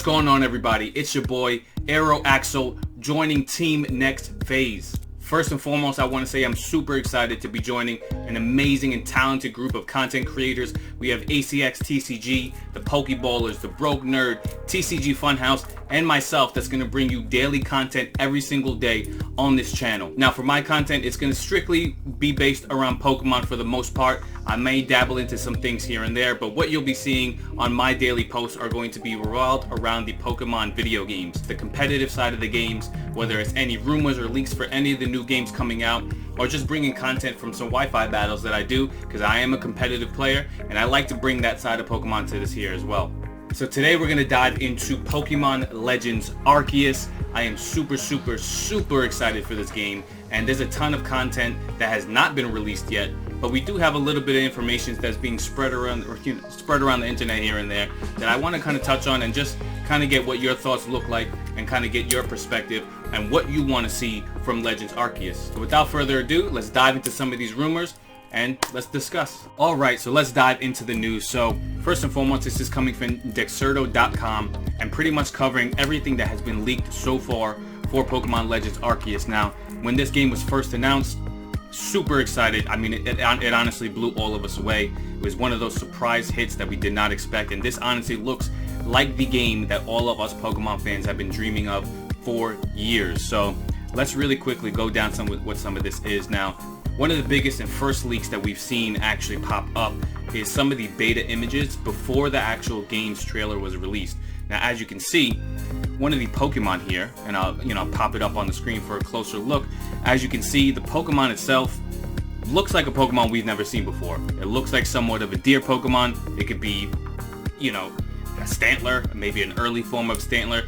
going on, everybody? It's your boy Aero Axel joining Team Next Phase. First and foremost, I want to say I'm super excited to be joining an amazing and talented group of content creators. We have ACX TCG, the Pokeballers, the Broke Nerd, TCG Funhouse, and myself that's going to bring you daily content every single day on this channel. Now for my content, it's going to strictly be based around Pokemon for the most part. I may dabble into some things here and there, but what you'll be seeing on my daily posts are going to be revolved around the Pokemon video games, the competitive side of the games, whether it's any rumors or leaks for any of the new games coming out, or just bringing content from some Wi-Fi battles that I do, because I am a competitive player and I like to bring that side of Pokemon to this here as well. So today we're going to dive into Pokemon Legends Arceus. I am super excited for this game, and there's a ton of content that has not been released yet, but we do have a little bit of information that's being spread around, spread around the internet here and there, that I want to kind of touch on and just kind of get what your thoughts look like and kind of get your perspective and what you want to see from Legends Arceus. So without further ado, let's dive into some of these rumors and let's discuss. Alright, so let's dive into the news. So first and foremost, this is coming from Dexerto.com and pretty much covering everything that has been leaked so far for Pokemon Legends Arceus. Now, when this game was first announced, super excited. I mean, it honestly blew all of us away. It was one of those surprise hits that we did not expect, and this honestly looks like the game that all of us Pokemon fans have been dreaming of for years. So let's really quickly go down what some of this is. Now, one of the biggest and first leaks that we've seen actually pop up is some of the beta images before the actual game's trailer was released. Now, as you can see, one of the Pokemon here, and I'll pop it up on the screen for a closer look. As you can see, the Pokemon itself looks like a Pokemon we've never seen before. It looks like somewhat of a deer Pokemon. It could be, a Stantler, maybe an early form of Stantler,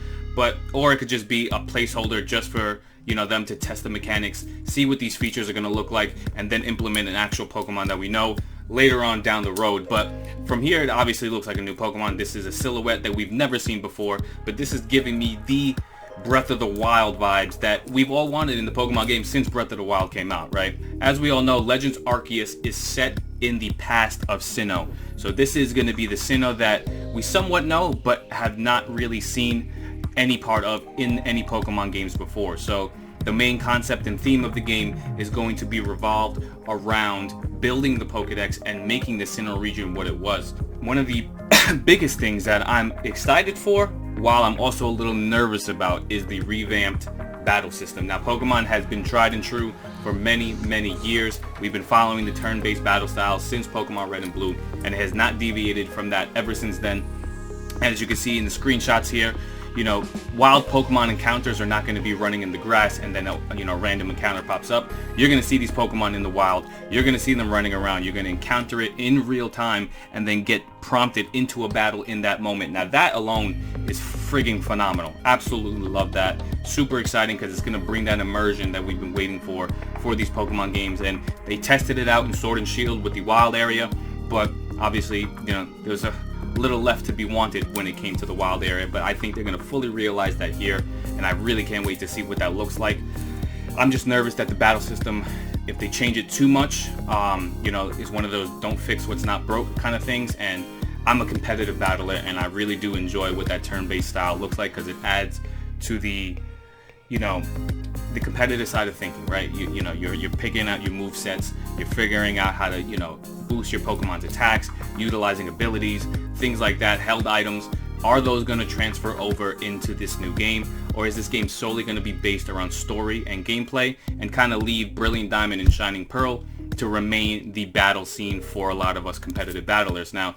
or it could just be a placeholder just for them to test the mechanics, see what these features are going to look like, and then implement an actual Pokemon that we know later on down the road. But from here, it obviously looks like a new Pokemon. This is a silhouette that we've never seen before, but this is giving me the Breath of the Wild vibes that we've all wanted in the Pokemon game since Breath of the Wild came out, right? As we all know, Legends Arceus is set in the past of Sinnoh. So this is going to be the Sinnoh that we somewhat know, but have not really seen any part of in any Pokemon games before. So the main concept and theme of the game is going to be revolved around building the Pokedex and making the Sinnoh region what it was. One of the biggest things that I'm excited for, while I'm also a little nervous about, is the revamped battle system. Now, Pokemon has been tried and true for many years. We've been following the turn-based battle style since Pokemon Red and Blue, and it has not deviated from that ever since then. And as you can see in the screenshots here, wild Pokemon encounters are not going to be running in the grass and then a random encounter pops up. You're going to see these Pokemon in the wild. You're going to see them running around. You're going to encounter it in real time and then get prompted into a battle in that moment. Now that alone is frigging phenomenal. Absolutely love that. Super exciting because it's going to bring that immersion that we've been waiting for these Pokemon games. And they tested it out in Sword and Shield with the wild area, but obviously there's a little left to be wanted when it came to the wild area, but I think they're going to fully realize that here, and I really can't wait to see what that looks like. I'm just nervous that the battle system, if they change it too much, is one of those don't fix what's not broke kind of things, and I'm a competitive battler and I really do enjoy what that turn-based style looks like because it adds to the competitive side of thinking, right? You're picking out your move sets, you're figuring out how to boost your Pokemon's attacks, utilizing abilities, things like that, held items. Are those going to transfer over into this new game, or is this game solely going to be based around story and gameplay and kind of leave Brilliant Diamond and Shining Pearl to remain the battle scene for a lot of us competitive battlers? Now,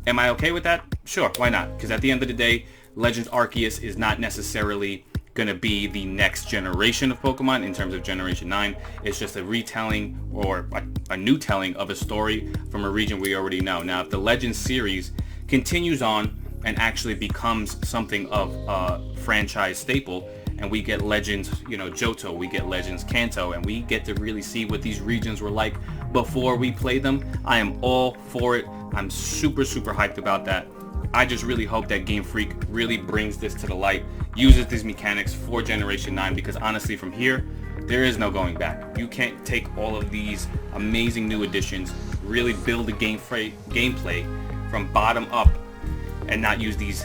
am I okay with that? Sure, why not? Because at the end of the day, Legends Arceus is not necessarily going to be the next generation of Pokemon in terms of Generation 9. It's just a retelling or a new telling of a story from a region we already know. Now, if the Legends series continues on and actually becomes something of a franchise staple, and we get Legends, Johto, we get Legends Kanto, and we get to really see what these regions were like before we play them, I am all for it. I'm super hyped about that. I just really hope that Game Freak really brings this to the light, uses these mechanics for Generation 9, because honestly from here, there is no going back. You can't take all of these amazing new additions, really build a gameplay from bottom up, and not use these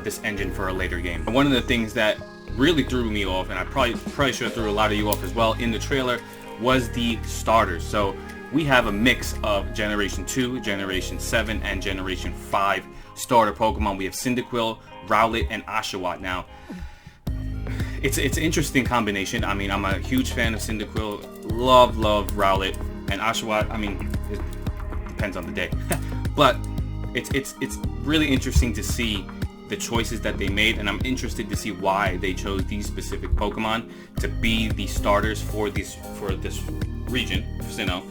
this engine for a later game. And one of the things that really threw me off, and I probably should have threw a lot of you off as well in the trailer, was the starters. So we have a mix of Generation 2, Generation 7, and Generation 5 starter Pokemon. We have Cyndaquil, Rowlet, and Oshawott. Now, it's an interesting combination. I mean, I'm a huge fan of Cyndaquil, love Rowlet, and Oshawott, I mean, it depends on the day. But it's really interesting to see the choices that they made, and I'm interested to see why they chose these specific Pokemon to be the starters for this region, Sinnoh.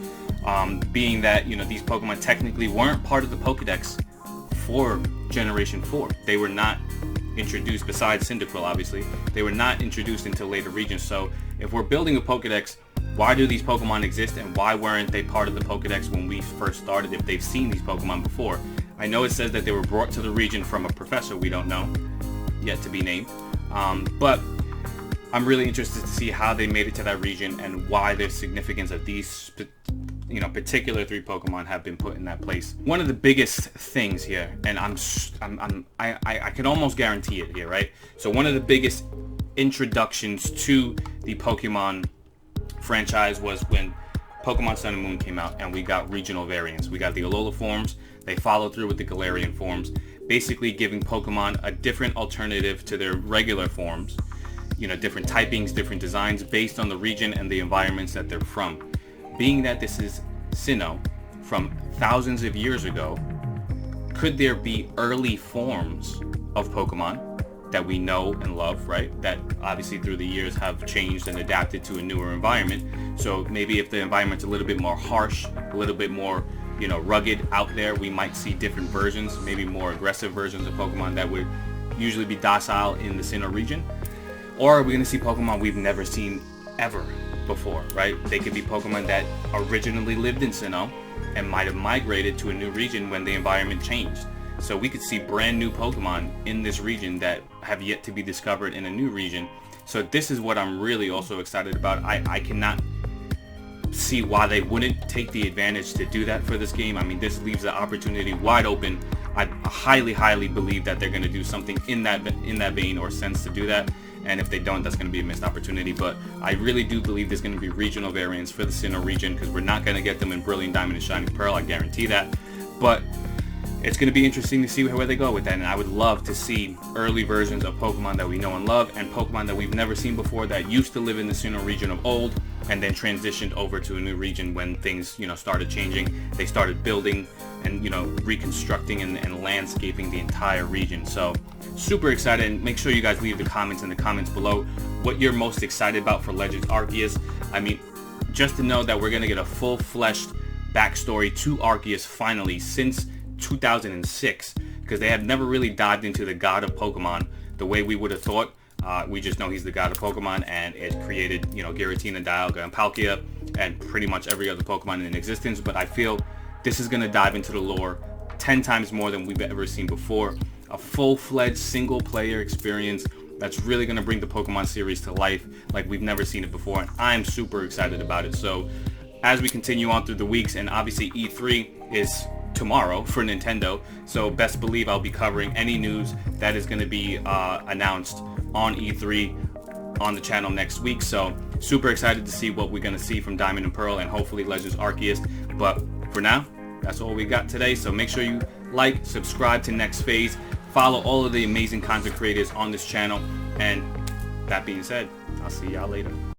Being that, you know, these Pokemon technically weren't part of the Pokedex for Generation 4. They were not introduced, besides Cyndaquil obviously, they were not introduced into later regions. So if we're building a Pokedex, why do these Pokemon exist, and why weren't they part of the Pokedex when we first started if they've seen these Pokemon before? I know it says that they were brought to the region from a professor we don't know, yet to be named, but I'm really interested to see how they made it to that region and why the significance of these particular 3 Pokemon have been put in that place. One of the biggest things here, and I can almost guarantee it here, right? So one of the biggest introductions to the Pokemon franchise was when Pokemon Sun and Moon came out and we got regional variants. We got the Alola forms, they followed through with the Galarian forms, basically giving Pokemon a different alternative to their regular forms, you know, different typings, different designs based on the region and the environments that they're from. Being that this is Sinnoh from thousands of years ago, could there be early forms of Pokemon that we know and love, right? That obviously through the years have changed and adapted to a newer environment. So maybe if the environment's a little bit more harsh, a little bit more, you know, rugged out there, we might see different versions, maybe more aggressive versions of Pokemon that would usually be docile in the Sinnoh region. Or are we going to see Pokemon we've never seen ever before, right? They could be Pokemon that originally lived in Sinnoh and might have migrated to a new region when the environment changed. So we could see brand new Pokemon in this region that have yet to be discovered in a new region. So this is what I'm really also excited about. I cannot see why they wouldn't take the advantage to do that for this game. I mean, this leaves the opportunity wide open. I highly believe that they're going to do something in that vein or sense to do that. And if they don't, that's going to be a missed opportunity. But I really do believe there's going to be regional variants for the Sinnoh region, because we're not going to get them in Brilliant Diamond and Shining Pearl, I guarantee that. But it's going to be interesting to see where they go with that, and I would love to see early versions of Pokemon that we know and love, and Pokemon that we've never seen before that used to live in the Sinnoh region of old and then transitioned over to a new region when things, you know, started changing. They started building and, you know, reconstructing and landscaping the entire region. So super excited, and make sure you guys leave the comments in the comments below what you're most excited about for Legends Arceus. I mean, just to know that we're going to get a full-fleshed backstory to Arceus finally since 2006, because they have never really dived into the god of Pokemon the way we would have thought. We just know he's the god of Pokemon, and it created, you know, Giratina, Dialga, and Palkia, and pretty much every other Pokemon in existence. But I feel this is going to dive into the lore 10 times more than we've ever seen before. A full-fledged single-player experience that's really going to bring the Pokemon series to life like we've never seen it before, and I'm super excited about it. So as we continue on through the weeks, and obviously E3 is tomorrow for Nintendo, so best believe I'll be covering any news that is going to be announced on E3 on the channel next week. So super excited to see what we're going to see from Diamond and Pearl and hopefully Legends Arceus. But for now, that's all we got today. So make sure you like, subscribe to Next Phase, follow all of the amazing content creators on this channel, and that being said, I'll see y'all later.